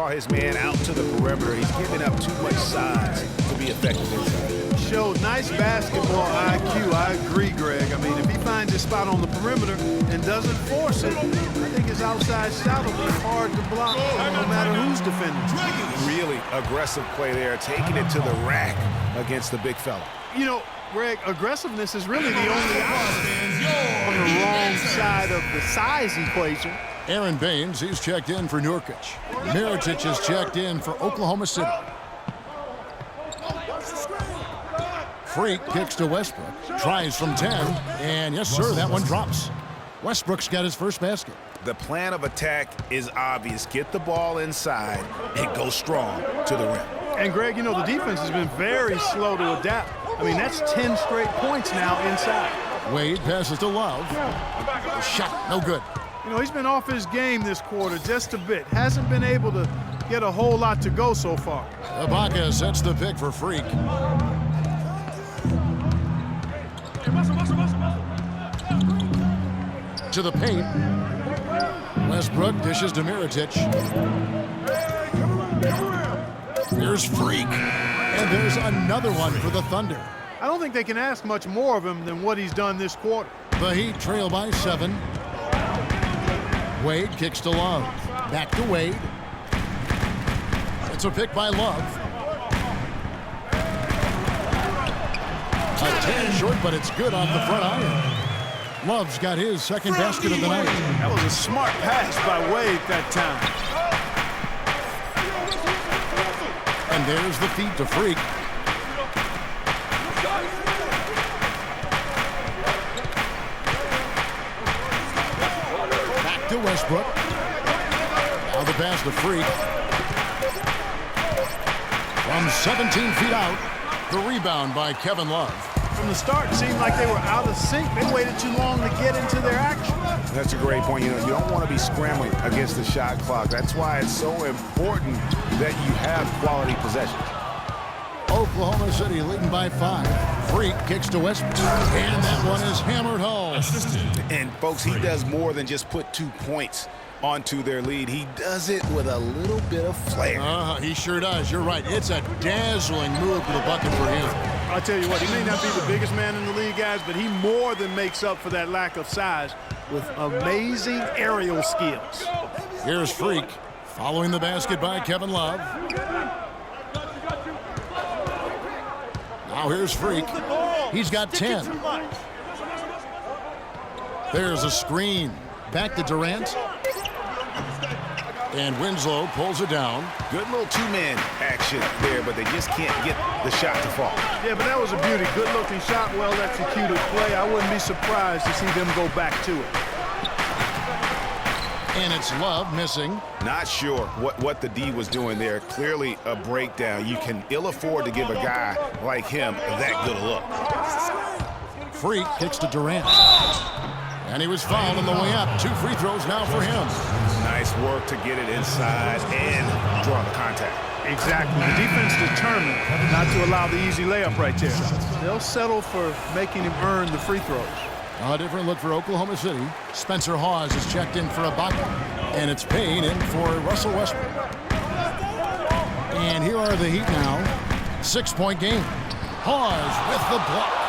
draw his man out to the perimeter. He's giving up too much size to be effective inside. Showed nice basketball IQ. I agree, Greg. I mean, if he finds his spot on the perimeter and doesn't force it, I think his outside shot will be hard to block no matter who's defending. Really aggressive play there, taking it to the rack against the big fella. You know, Greg, aggressiveness is really the only option on the wrong side of the size equation. Aaron Baines, he's checked in for Nurkic. Mirotic is checked in for Oklahoma City. Freak kicks to Westbrook. Tries from 10. And yes, sir, that one drops. Westbrook's got his first basket. The plan of attack is obvious. Get the ball inside and go strong to the rim. And, Greg, you know, the defense has been very slow to adapt. I mean, that's 10 straight points now inside. Wade passes to Love. Shot, no good. You know, he's been off his game this quarter just a bit. Hasn't been able to get a whole lot to go so far. Ibaka sets the pick for Freak. To the paint. Westbrook dishes to Mirotic. Here's Freak. And there's another one for the Thunder. I don't think they can ask much more of him than what he's done this quarter. The Heat trail by 7. Wade kicks to Love. Back to Wade. It's a pick by Love. A 10 short, but it's good off the front iron. Love's got his second basket of the night. That was a smart pass by Wade that time. And there's the feed to Freak. Back to Westbrook. Now the pass to Freak. From 17 feet out, the rebound by Kevin Love. From the start, it seemed like they were out of sync. They waited too long to get into their action. That's a great point. You know, you don't want to be scrambling against the shot clock. That's why it's so important that you have quality possessions. Oklahoma City leading by 5. Freak kicks to Westbrook. And that one is hammered home. And, folks, he does more than just put 2 points onto their lead. He does it with a little bit of flair. He sure does. You're right. It's a dazzling move to the bucket for him. I'll tell you what, he may not be the biggest man in the league, guys, but he more than makes up for that lack of size with amazing aerial skills. Here's Freak following the basket by Kevin Love. Now here's Freak. He's got 10. There's a screen. Back to Durant. And Winslow pulls it down. Good little two-man action there, but they just can't get the shot to fall. Yeah, but that was a beauty. Good-looking shot, well-executed play. I wouldn't be surprised to see them go back to it. And it's Love missing. Not sure what the D was doing there. Clearly a breakdown. You can ill afford to give a guy like him that good a look. Freak kicks to Durant. And he was fouled on the way up. 2 free throws now for him. Nice work to get it inside and draw the contact. Exactly. The defense determined not to allow the easy layup right there. They'll settle for making him earn the free throws. A different look for Oklahoma City. Spencer Hawes is checked in for Ibaka. And it's Payne in for Russell Westbrook. And here are the Heat now. 6-point game. Hawes with the block.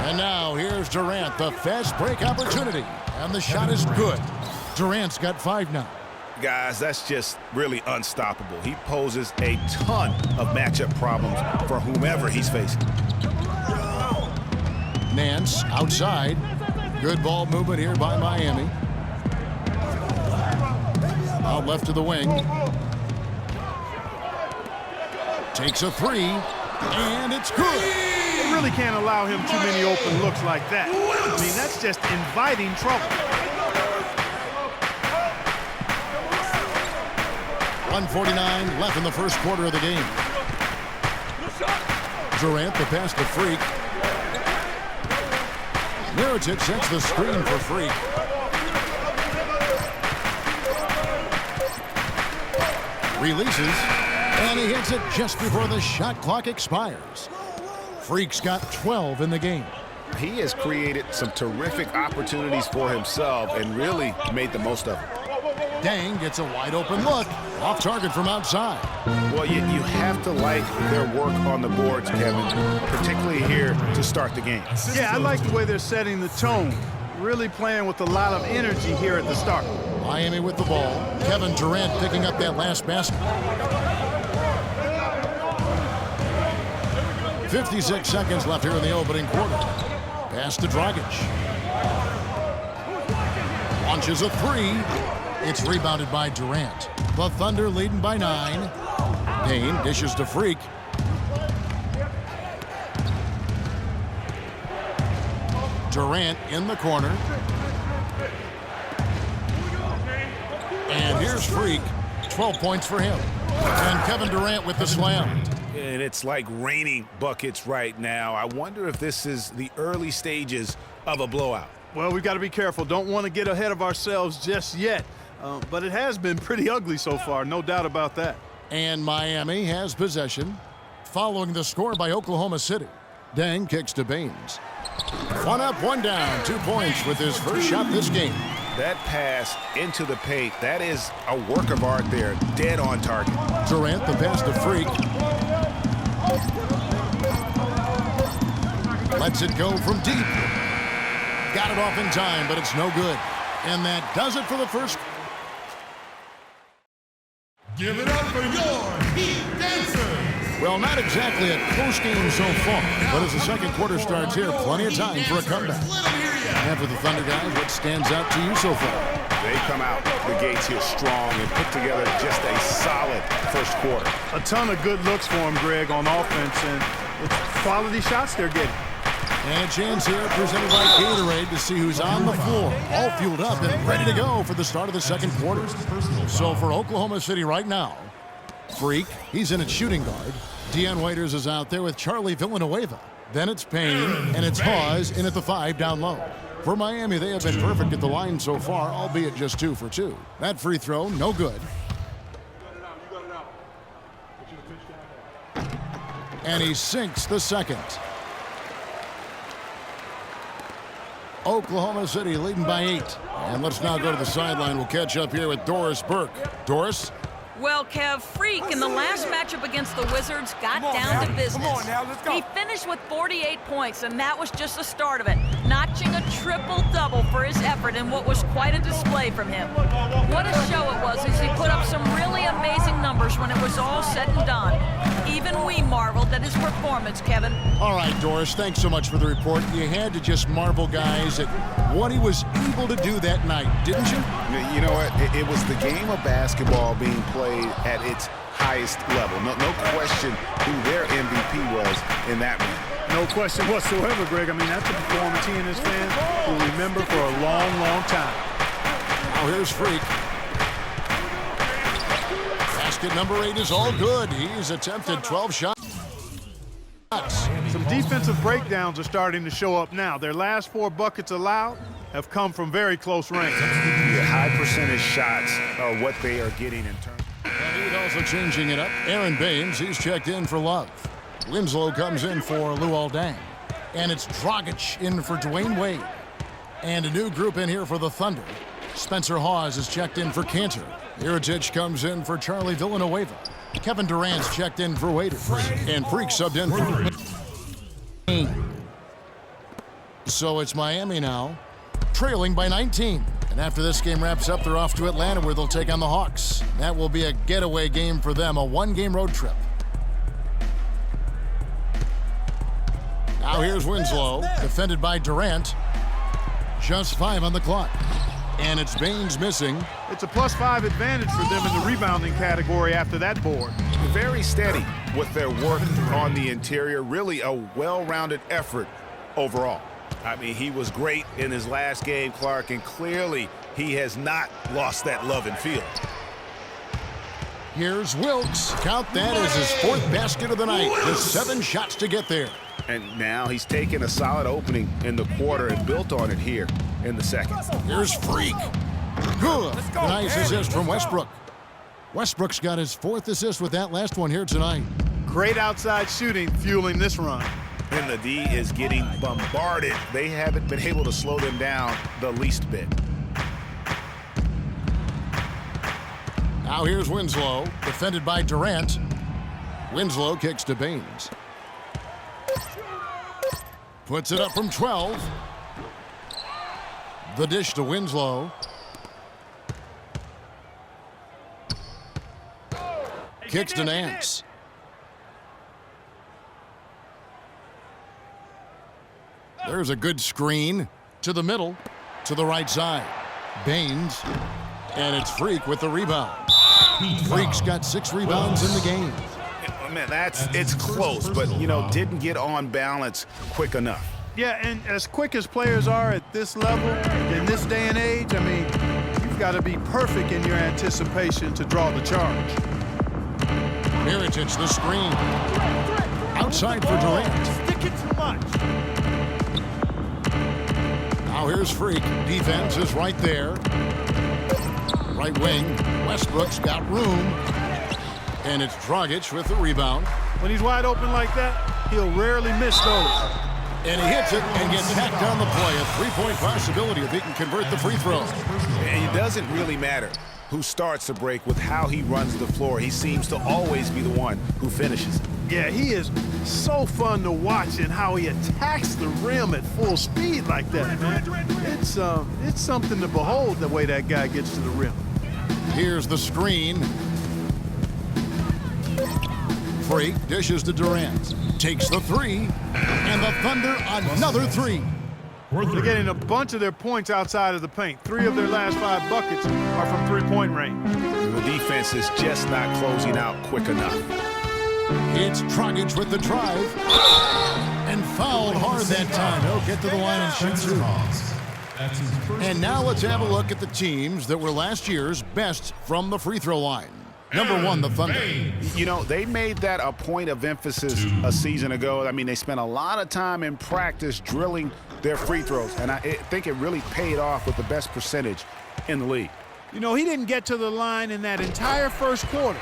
And now here's Durant, the fast break opportunity. And the shot is good. Durant's got 5 now. Guys, that's just really unstoppable. He poses a ton of matchup problems for whomever he's facing. Nance outside. Good ball movement here by Miami. Out left to the wing. Takes a 3. And it's good. They really can't allow him too many open looks like that. I mean, that's just inviting trouble. 1:49 left in the first quarter of the game. Durant, the pass to Freak. Mirotic sets the screen for Freak. Releases, and he hits it just before the shot clock expires. Freak's got 12 in the game. He has created some terrific opportunities for himself and really made the most of them. Dang gets a wide open look. Off target from outside. Well, you have to like their work on the boards, Kevin, particularly here to start the game. Yeah, I like the way they're setting the tone. Really playing with a lot of energy here at the start. Miami with the ball. Kevin Durant picking up that last basket. 56 seconds left here in the opening quarter. Pass to Dragic. Launches a three. It's rebounded by Durant. The Thunder leading by 9. Payne dishes to Freak. Durant in the corner. And here's Freak. 12 points for him. And Kevin Durant with the slam. And it's like raining buckets right now. I wonder if this is the early stages of a blowout. Well, we've got to be careful. Don't want to get ahead of ourselves just yet. But it has been pretty ugly so far, no doubt about that. And Miami has possession. Following the score by Oklahoma City. Dang kicks to Baines. 1 up, 1 down. 2 points with his first shot this game. That pass into the paint, that is a work of art there. Dead on target. Durant, the pass to Freak. Lets it go from deep. Got it off in time, but it's no good. And that does it for the first. Give it up for your Heat Dancers. Well, not exactly a close game so far, but as the second quarter starts here, plenty of time for a comeback. And for the Thunder guys, what stands out to you so far? They come out the gates here strong and put together just a solid first quarter. A ton of good looks for him, Greg, on offense, and it's quality shots they're getting. And a chance here presented by Gatorade to see who's on the floor, all fueled up and ready to go for the start of the second quarter. So for Oklahoma City right now, Freak, he's in at shooting guard. Dion Waiters is out there with Charlie Villanueva. Then it's Payne, and it's Hawes in at the 5 down low. For Miami, they have been perfect at the line so far, albeit just 2 for 2. That free throw, no good. And he sinks the second. Oklahoma City leading by 8. And let's now go to the sideline. We'll catch up here with Doris Burke. Doris? Well, Kev, Freak in the last matchup against the Wizards got down to business. Come on now, let's go. He finished with 48 points, and that was just the start of it, notching a triple-double for his effort in what was quite a display from him. What a show it was as he put up some really amazing numbers when it was all said and done. Even we marveled at his performance, Kevin. All right, Doris, thanks so much for the report. You had to just marvel, guys, at what he was able to do that night, didn't you? You know what? It was the game of basketball being played at its highest level. No question who their MVP was in that one. No question whatsoever, Greg. I mean, that's a performance he and his fans will remember for a long, long time. Now here's Freak. Basket number 8 is all good. He's attempted 12 shots. Some defensive breakdowns are starting to show up now. Their last 4 buckets allowed have come from very close range. Yeah, high percentage shots are what they are getting in terms. And he's also changing it up. Aaron Baines, he's checked in for Love. Winslow comes in for Luol Deng. And it's Dragic in for Dwayne Wade. And a new group in here for the Thunder. Spencer Hawes is checked in for Cantor. Iritich comes in for Charlie Villanueva. Kevin Durant's checked in for Waiters. And Freak subbed in for So it's Miami now, trailing by 19. And after this game wraps up, they're off to Atlanta where they'll take on the Hawks. That will be a getaway game for them, a 1-game road trip. Now here's Winslow, defended by Durant. Just 5 on the clock. And it's Baines missing. It's a +5 advantage for them in the rebounding category after that board. Very steady with their work on the interior. Really a well-rounded effort overall. I mean, he was great in his last game, Clark, and clearly he has not lost that love and feel. Here's Wilkes. Count that as his 4th basket of the night. Just 7 shots to get there. And now he's taken a solid opening in the quarter and built on it here in the second. Here's Freak. Good. Nice assist from Westbrook. Westbrook's got his 4th assist with that last one here tonight. Great outside shooting fueling this run. And the D is getting bombarded. They haven't been able to slow them down the least bit. Now here's Winslow, defended by Durant. Winslow kicks to Baines. Puts it up from 12. The dish to Winslow. Kicks to Nance. There's a good screen to the middle, to the right side. Baines, and it's Freak with the rebound. Freak's got 6 rebounds in the game. Oh, man, it's close, but, didn't get on balance quick enough. Yeah, and as quick as players are at this level, in this day and age, I mean, you've got to be perfect in your anticipation to draw the charge. Miritich, the screen. Outside for Durant. Sticking too much. Now here's Freak. Defense is right there. Right wing. Westbrook's got room. And it's Dragic with the rebound. When he's wide open like that, he'll rarely miss those. And he hits it and gets tacked on the play. A 3-point possibility if he can convert the free throw. And it doesn't really matter who starts the break with how he runs the floor. He seems to always be the one who finishes. Yeah, he is so fun to watch in how he attacks the rim at full speed like that, man. It's something to behold the way that guy gets to the rim. Here's the screen. Freak dishes to Durant. Takes the 3. And the Thunder another 3. They're getting a bunch of their points outside of the paint. 3 of their last 5 buckets are from three-point range. The defense is just not closing out quick enough. It's Dragic with the drive. And fouled hard that time. He'll get to the line and shoot through. And now let's have a look at the teams that were last year's best from the free throw line. Number 1, the Thunder. They made that a point of emphasis a season ago. I mean, they spent a lot of time in practice drilling their free throws, and I think it really paid off with the best percentage in the league. He didn't get to the line in that entire first quarter,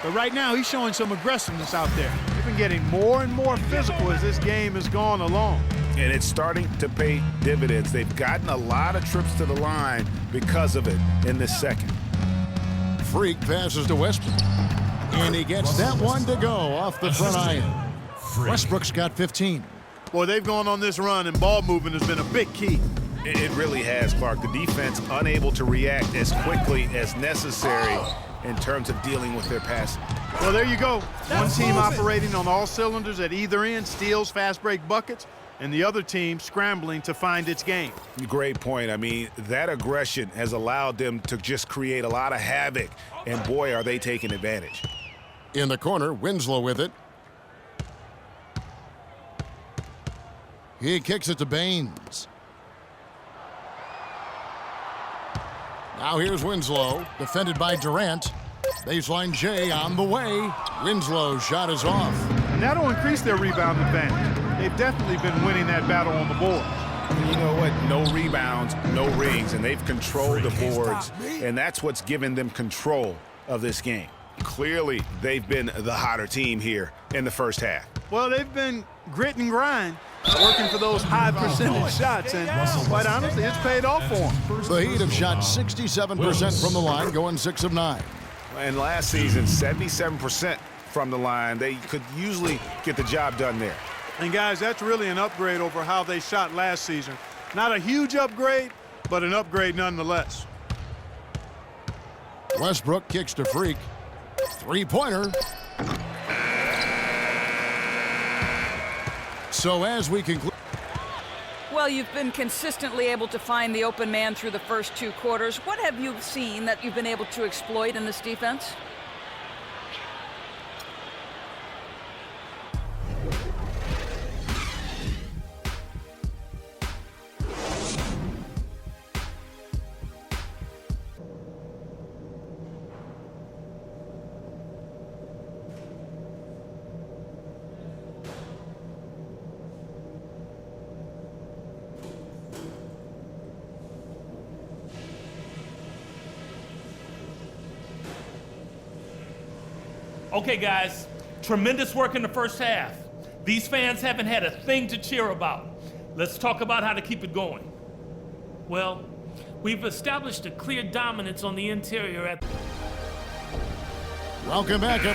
but right now he's showing some aggressiveness out there. They've been getting more and more physical as this game has gone along. And it's starting to pay dividends. They've gotten a lot of trips to the line because of it in this second. Freak passes to Westbrook. And he gets that one to go off the front iron. Westbrook's got 15. Boy, they've gone on this run, and ball movement has been a big key. It really has, Clark. The defense unable to react as quickly as necessary in terms of dealing with their passing. Well, there you go. One team operating on all cylinders at either end, steals, fast break buckets, and the other team scrambling to find its game. Great point. I mean, that aggression has allowed them to just create a lot of havoc, and boy, are they taking advantage. In the corner, Winslow with it. He kicks it to Baines. Now here's Winslow, defended by Durant. Baseline J on the way. Winslow's shot is off. And that'll increase their rebound advantage. They've definitely been winning that battle on the board. You know what? No rebounds, no rings, and they've controlled the boards, and that's what's given them control of this game. Clearly, they've been the hotter team here in the first half. Well, they've been grit and grind, working for those high percentage shots, and quite honestly, it's paid off for them. The Heat have shot 67% from the line, going 6 of 9. And last season, 77% from the line. They could usually get the job done there. And guys, that's really an upgrade over how they shot last season. Not a huge upgrade, but an upgrade nonetheless. Westbrook kicks to Freak. 3-pointer. So as we conclude. Well, you've been consistently able to find the open man through the first 2 quarters. What have you seen that you've been able to exploit in this defense? Okay, guys, tremendous work in the first half. These fans haven't had a thing to cheer about. Let's talk about how to keep it going. Well, we've established a clear dominance on the interior at Welcome back, everyone.